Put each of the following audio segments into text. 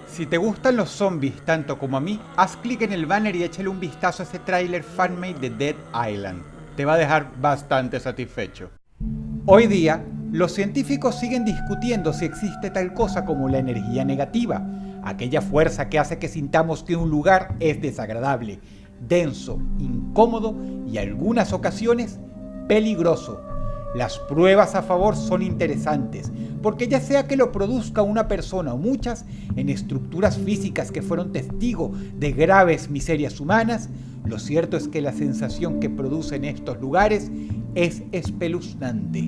Si te gustan los zombies tanto como a mí, haz clic en el banner y échale un vistazo a ese tráiler fanmade de Dead Island. Te va a dejar bastante satisfecho. Hoy día, los científicos siguen discutiendo si existe tal cosa como la energía negativa, aquella fuerza que hace que sintamos que un lugar es desagradable, denso, incómodo y en algunas ocasiones peligroso. Las pruebas a favor son interesantes, porque ya sea que lo produzca una persona o muchas, en estructuras físicas que fueron testigo de graves miserias humanas, lo cierto es que la sensación que producen estos lugares es espeluznante.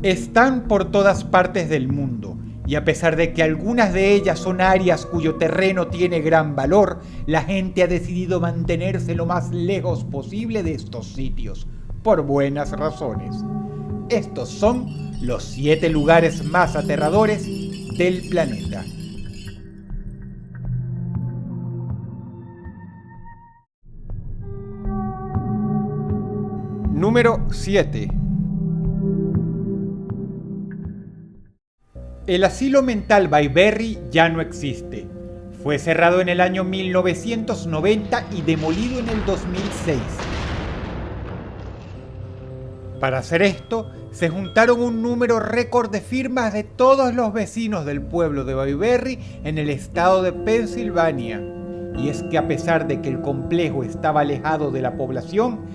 Están por todas partes del mundo, y a pesar de que algunas de ellas son áreas cuyo terreno tiene gran valor, la gente ha decidido mantenerse lo más lejos posible de estos sitios, por buenas razones. Estos son los 7 lugares más aterradores del planeta. Número 7. El asilo mental Bayberry ya no existe. Fue cerrado en el año 1990 y demolido en el 2006. Para hacer esto, se juntaron un número récord de firmas de todos los vecinos del pueblo de Bayberry en el estado de Pensilvania. Y es que a pesar de que el complejo estaba alejado de la población,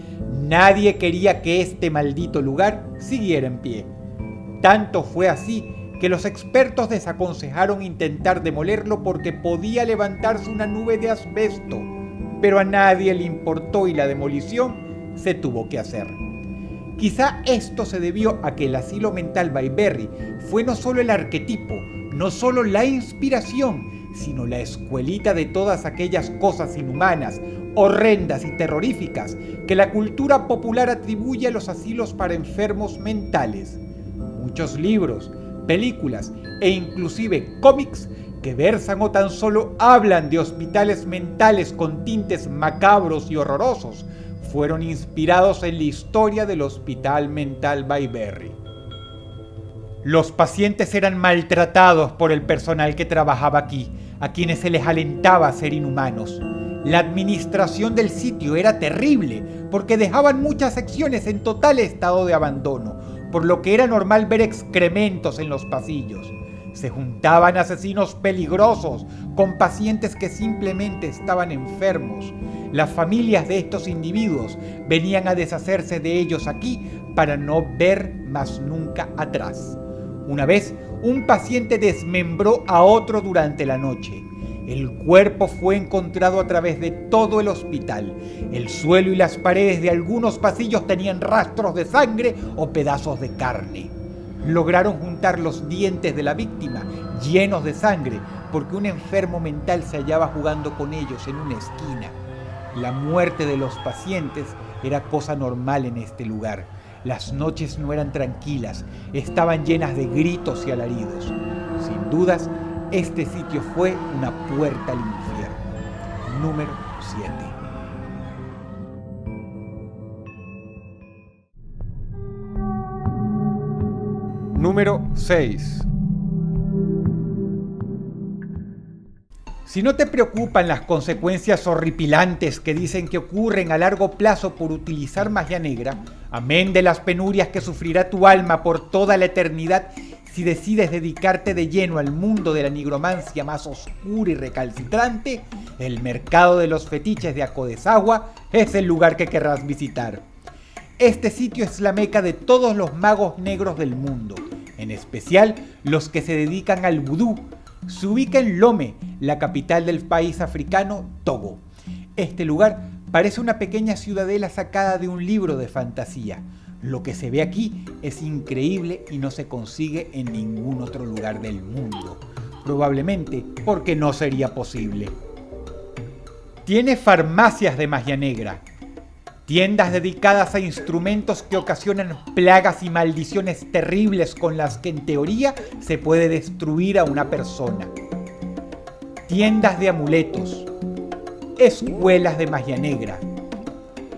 nadie quería que este maldito lugar siguiera en pie. Tanto fue así que los expertos desaconsejaron intentar demolerlo porque podía levantarse una nube de asbesto, pero a nadie le importó y la demolición se tuvo que hacer. Quizá esto se debió a que el asilo mental Bayberry fue no solo el arquetipo, no solo la inspiración, sino la escuelita de todas aquellas cosas inhumanas, horrendas y terroríficas que la cultura popular atribuye a los asilos para enfermos mentales. Muchos libros, películas e inclusive cómics que versan o tan solo hablan de hospitales mentales con tintes macabros y horrorosos fueron inspirados en la historia del Hospital Mental Bayberry. Los pacientes eran maltratados por el personal que trabajaba aquí, a quienes se les alentaba a ser inhumanos. La administración del sitio era terrible, porque dejaban muchas secciones en total estado de abandono, por lo que era normal ver excrementos en los pasillos. Se juntaban asesinos peligrosos con pacientes que simplemente estaban enfermos. Las familias de estos individuos venían a deshacerse de ellos aquí para no ver más nunca atrás. Una vez, un paciente desmembró a otro durante la noche. El cuerpo fue encontrado a través de todo el hospital. El suelo y las paredes de algunos pasillos tenían rastros de sangre o pedazos de carne. Lograron juntar los dientes de la víctima llenos de sangre porque un enfermo mental se hallaba jugando con ellos en una esquina. La muerte de los pacientes era cosa normal en este lugar. Las noches no eran tranquilas, estaban llenas de gritos y alaridos. Sin dudas, este sitio fue una puerta al infierno. Número 7. Número 6. Si no te preocupan las consecuencias horripilantes que dicen que ocurren a largo plazo por utilizar magia negra, amén de las penurias que sufrirá tu alma por toda la eternidad si decides dedicarte de lleno al mundo de la nigromancia más oscura y recalcitrante, el mercado de los fetiches de Akodesagua es el lugar que querrás visitar. Este sitio es la meca de todos los magos negros del mundo, en especial los que se dedican al vudú. Se ubica en Lome, la capital del país africano Togo. Este lugar parece una pequeña ciudadela sacada de un libro de fantasía. Lo que se ve aquí es increíble y no se consigue en ningún otro lugar del mundo. Probablemente porque no sería posible. Tiene farmacias de magia negra, tiendas dedicadas a instrumentos que ocasionan plagas y maldiciones terribles con las que en teoría se puede destruir a una persona. Tiendas de amuletos, escuelas de magia negra,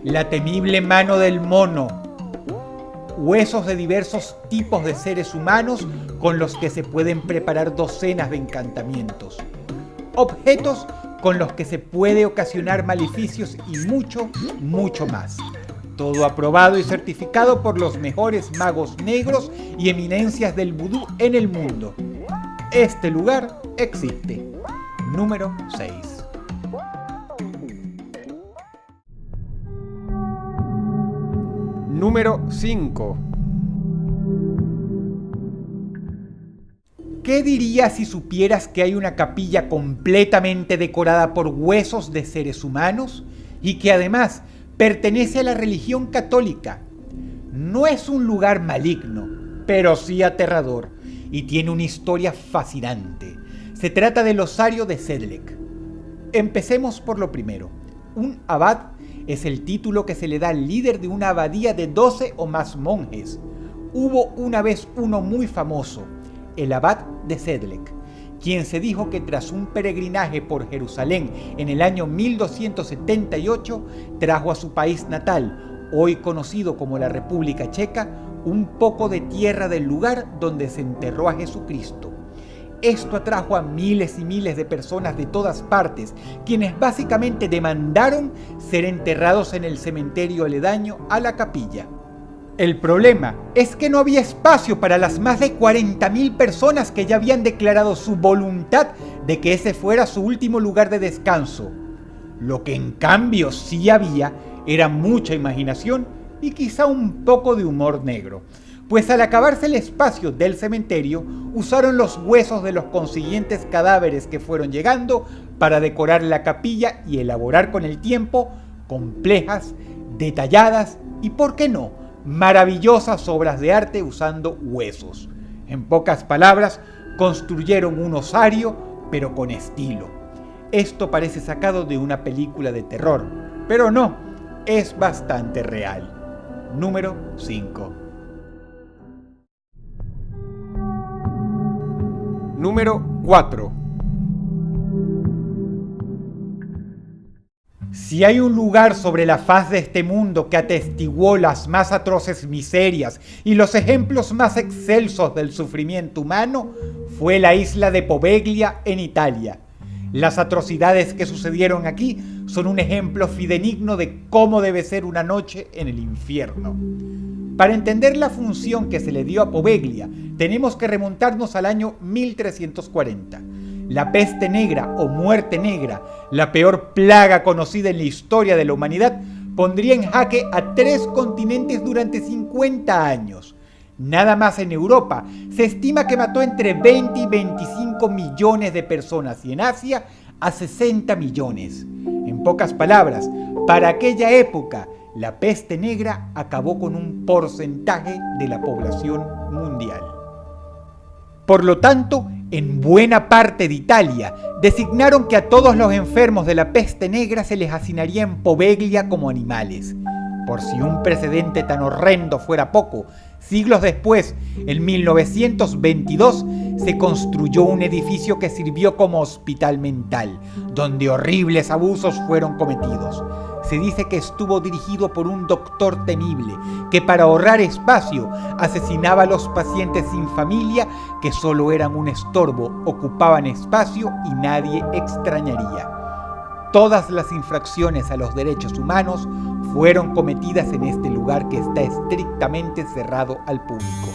la temible mano del mono, huesos de diversos tipos de seres humanos con los que se pueden preparar docenas de encantamientos. objetos con los que se puede ocasionar maleficios y mucho, mucho más. Todo aprobado y certificado por los mejores magos negros y eminencias del vudú en el mundo. Este lugar existe. Número 6. Número 5. ¿Qué dirías si supieras que hay una capilla completamente decorada por huesos de seres humanos y que además pertenece a la religión católica? No es un lugar maligno, pero sí aterrador, y tiene una historia fascinante. Se trata del osario de Sedlec. Empecemos por lo primero. Un abad es el título que se le da al líder de una abadía de 12 o más monjes. Hubo una vez uno muy famoso, el abad de Sedlec, quien se dijo que tras un peregrinaje por Jerusalén en el año 1278, trajo a su país natal, hoy conocido como la República Checa, un poco de tierra del lugar donde se enterró a Jesucristo. Esto atrajo a miles y miles de personas de todas partes, quienes básicamente demandaron ser enterrados en el cementerio aledaño a la capilla. El problema es que no había espacio para las más de 40.000 personas que ya habían declarado su voluntad de que ese fuera su último lugar de descanso. Lo que en cambio sí había era mucha imaginación y quizá un poco de humor negro, pues al acabarse el espacio del cementerio, usaron los huesos de los consiguientes cadáveres que fueron llegando para decorar la capilla y elaborar con el tiempo complejas, detalladas y, ¿por qué no?, maravillosas obras de arte usando huesos. En pocas palabras, construyeron un osario, pero con estilo. Esto parece sacado de una película de terror, pero no, es bastante real. Número 5. Número 4. Si hay un lugar sobre la faz de este mundo que atestiguó las más atroces miserias y los ejemplos más excelsos del sufrimiento humano, fue la isla de Poveglia en Italia. Las atrocidades que sucedieron aquí son un ejemplo fidedigno de cómo debe ser una noche en el infierno. Para entender la función que se le dio a Poveglia, tenemos que remontarnos al año 1340. La peste negra o muerte negra, la peor plaga conocida en la historia de la humanidad, pondría en jaque a 3 continentes durante 50 años. Nada más en Europa, se estima que mató entre 20 y 25 millones de personas y en Asia a 60 millones. En pocas palabras, para aquella época, la peste negra acabó con un porcentaje de la población mundial. Por lo tanto, en buena parte de Italia, designaron que a todos los enfermos de la peste negra se les hacinaría en Poveglia como animales. Por si un precedente tan horrendo fuera poco, siglos después, en 1922, se construyó un edificio que sirvió como hospital mental, donde horribles abusos fueron cometidos. Se dice que estuvo dirigido por un doctor temible, que para ahorrar espacio asesinaba a los pacientes sin familia que solo eran un estorbo, ocupaban espacio y nadie extrañaría. Todas las infracciones a los derechos humanos fueron cometidas en este lugar que está estrictamente cerrado al público.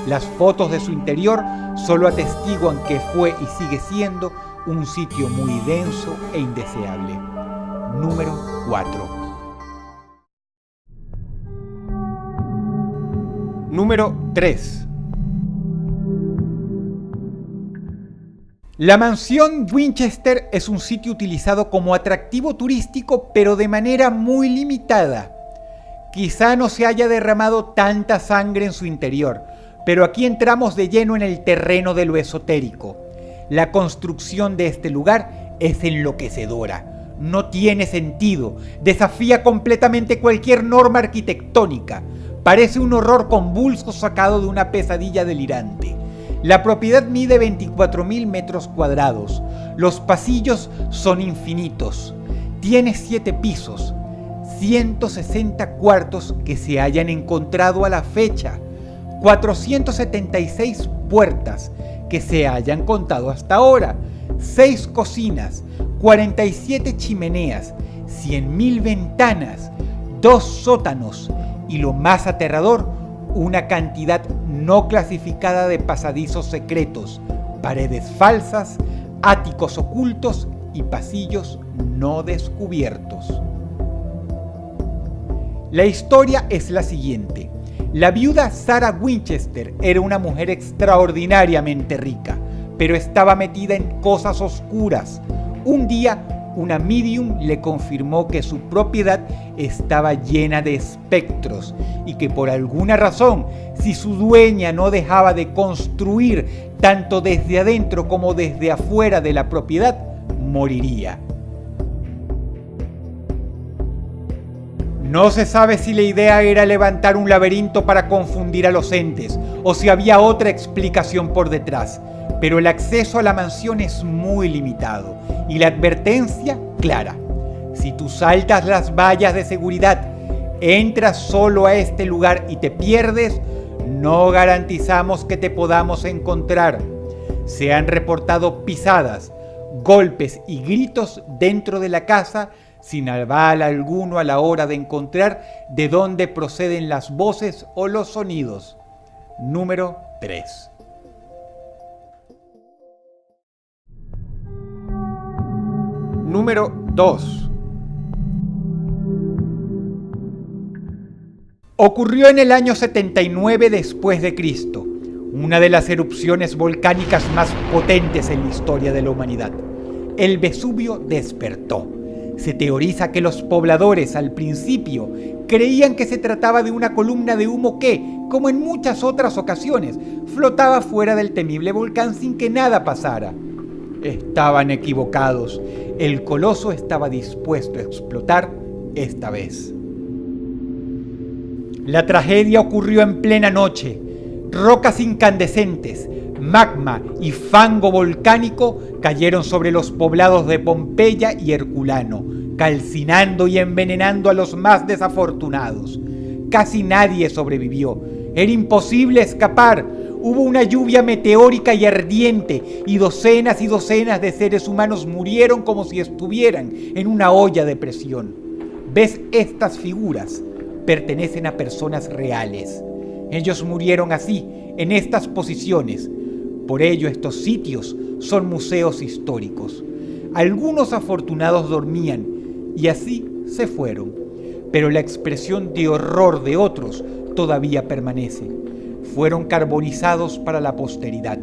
Las fotos de su interior solo atestiguan que fue y sigue siendo un sitio muy denso e indeseable. Número 4. Número 3. La mansión Winchester es un sitio utilizado como atractivo turístico, pero de manera muy limitada. Quizá no se haya derramado tanta sangre en su interior, pero aquí entramos de lleno en el terreno de lo esotérico. La construcción de este lugar es enloquecedora. No tiene sentido, desafía completamente cualquier norma arquitectónica. Parece un horror convulso sacado de una pesadilla delirante. La propiedad mide 24.000 metros cuadrados. Los pasillos son infinitos. Tiene 7 pisos, 160 cuartos que se hayan encontrado a la fecha, 476 puertas que se hayan contado hasta ahora, 6 cocinas, 47 chimeneas, 100.000 ventanas, 2 sótanos y, lo más aterrador, una cantidad no clasificada de pasadizos secretos, paredes falsas, áticos ocultos y pasillos no descubiertos. La historia es la siguiente. La viuda Sarah Winchester era una mujer extraordinariamente rica, pero estaba metida en cosas oscuras. Un día, una medium le confirmó que su propiedad estaba llena de espectros y que por alguna razón, si su dueña no dejaba de construir tanto desde adentro como desde afuera de la propiedad, moriría. No se sabe si la idea era levantar un laberinto para confundir a los entes o si había otra explicación por detrás, pero el acceso a la mansión es muy limitado y la advertencia clara. Si tú saltas las vallas de seguridad, entras solo a este lugar y te pierdes, no garantizamos que te podamos encontrar. Se han reportado pisadas, golpes y gritos dentro de la casa sin aval alguno a la hora de encontrar de dónde proceden las voces o los sonidos. Número 3. Número 2. Ocurrió en el año 79 después de Cristo, una de las erupciones volcánicas más potentes en la historia de la humanidad. El Vesubio despertó. Se teoriza que los pobladores al principio creían que se trataba de una columna de humo que, como en muchas otras ocasiones, flotaba fuera del temible volcán sin que nada pasara. Estaban equivocados. El coloso estaba dispuesto a explotar esta vez. La tragedia ocurrió en plena noche. Rocas incandescentes, magma y fango volcánico cayeron sobre los poblados de Pompeya y Herculano, calcinando y envenenando a los más desafortunados. Casi nadie sobrevivió. Era imposible escapar. Hubo una lluvia meteórica y ardiente, y docenas de seres humanos murieron como si estuvieran en una olla de presión. ¿Ves estas figuras? Pertenecen a personas reales. Ellos murieron así, en estas posiciones. Por ello, estos sitios son museos históricos. Algunos afortunados dormían y así se fueron, pero la expresión de horror de otros todavía permanece. Fueron carbonizados para la posteridad.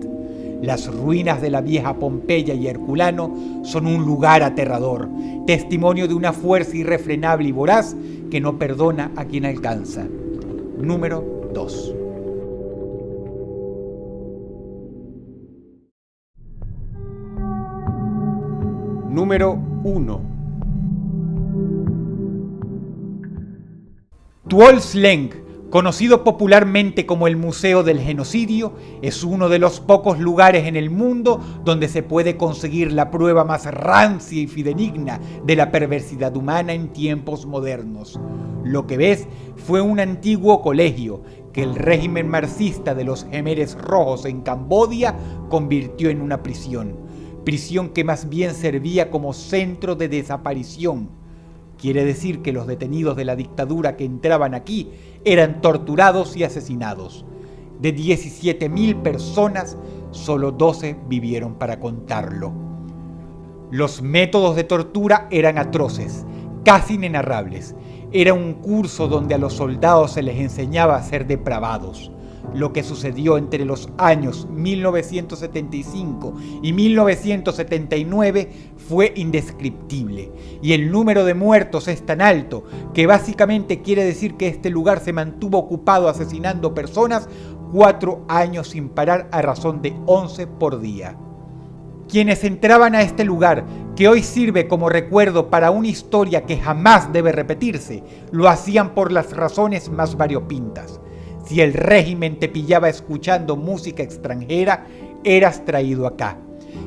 Las ruinas de la vieja Pompeya y Herculano son un lugar aterrador, testimonio de una fuerza irrefrenable y voraz que no perdona a quien alcanza. Número 2. Número 1. Tuol Sleng, conocido popularmente como el Museo del Genocidio, es uno de los pocos lugares en el mundo donde se puede conseguir la prueba más rancia y fidedigna de la perversidad humana en tiempos modernos. Lo que ves fue un antiguo colegio que el régimen marxista de los Jemeres Rojos en Camboya convirtió en una prisión que más bien servía como centro de desaparición. Quiere decir que los detenidos de la dictadura que entraban aquí eran torturados y asesinados. De 17.000 personas, solo 12 vivieron para contarlo. Los métodos de tortura eran atroces, casi inenarrables. Era un curso donde a los soldados se les enseñaba a ser depravados. Lo que sucedió entre los años 1975 y 1979 fue indescriptible, y el número de muertos es tan alto que básicamente quiere decir que este lugar se mantuvo ocupado asesinando personas 4 años sin parar a razón de 11 por día. Quienes entraban a este lugar, que hoy sirve como recuerdo para una historia que jamás debe repetirse, lo hacían por las razones más variopintas. Si el régimen te pillaba escuchando música extranjera, eras traído acá.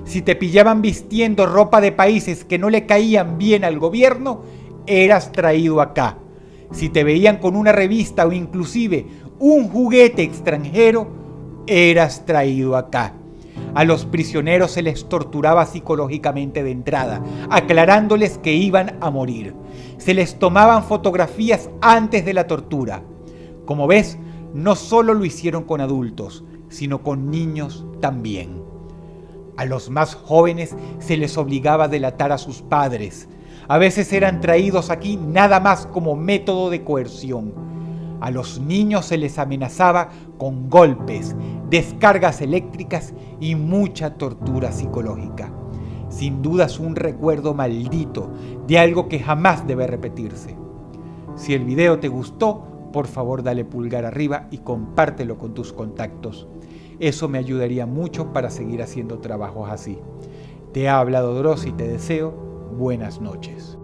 Si te pillaban vistiendo ropa de países que no le caían bien al gobierno, eras traído acá. Si te veían con una revista o inclusive un juguete extranjero, eras traído acá. A los prisioneros se les torturaba psicológicamente de entrada, aclarándoles que iban a morir. Se les tomaban fotografías antes de la tortura. Como ves, no solo lo hicieron con adultos, sino con niños también. A los más jóvenes se les obligaba a delatar a sus padres. A veces eran traídos aquí nada más como método de coerción. A los niños se les amenazaba con golpes, descargas eléctricas y mucha tortura psicológica. Sin duda es un recuerdo maldito de algo que jamás debe repetirse. Si el video te gustó, por favor dale pulgar arriba y compártelo con tus contactos. Eso me ayudaría mucho para seguir haciendo trabajos así. Te ha hablado Dross y te deseo buenas noches.